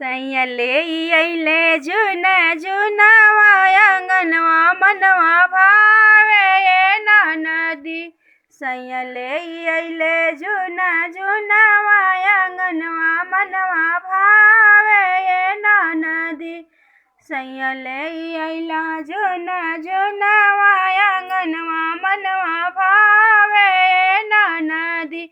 सैया ले अइले झुन झुनवा अंगनवा मनवा भावे ये नदी। सैया ले अइले झुन झुनवा अंगनवा मनवा भावे ये नदी। सैया ले अइला झुन झुनवा अंगनवा मनवा भावे ये नदी।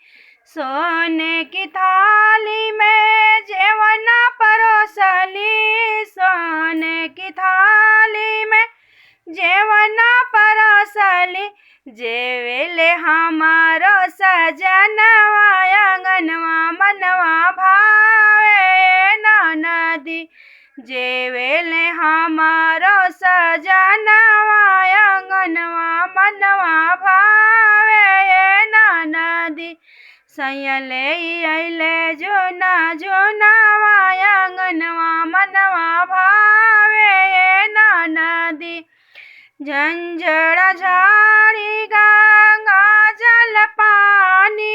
सोने की थाली में जेवना परोसली, सोने की थाली में जेवना परोसली। जेवेले हमारो सजनवा अंगनवा मनवा भावे नदी। जेवेले हमारो सजनवा अंगनवा मनवा भावे नदी। सैया ले अइले झुन झुनवा अंगनवा मनवा भावे नदी। झंझड़ झाड़ी गंगा जल पानी,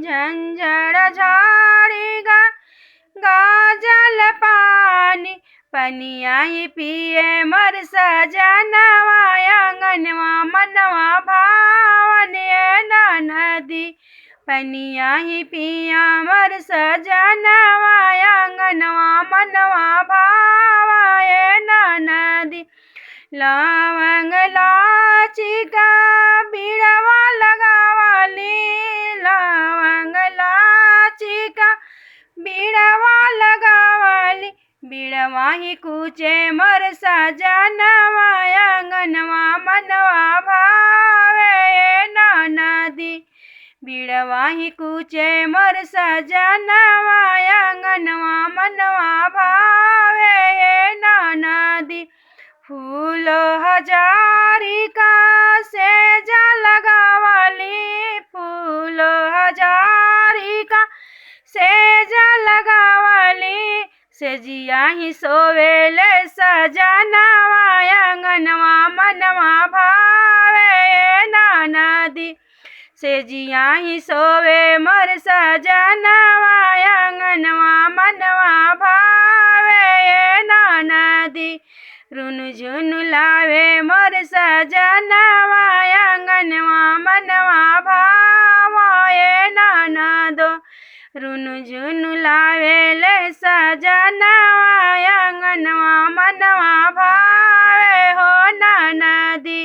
झंझड़ झाड़ी गंगा जल पानी। पनिया ही पिए मर सजनवा अंगनवा मनवा भावन नदी। पनिया ही पिया मर सजनवा अंगनवा मनवा भावे नदी। लवंग लाची का बीड़वा लगावाली, लवंग लाची का बीड़वा लगावाली। बीड़वा ही कूचे मर सजनवा अंगनवा मनवा भावे नदी। बीड़वा ही कूचे मर सजनवा अंगनवा मनवा भावे नदी। फूलो हजारी का सेजा लगावाली, फूलो हजारी का सेजा लगावाली। सेजिया ही सोवेले सजनवा अंगनवा मनवा भावे नदी। सेजिया ही सोवे मर सजनवा अंगनवा मनवा भावे नदी। रुन झुन लावे मर सजनवा अंगनवा मनवा भावे नदो। रुन झुन लावे ले सजनवा अंगनवा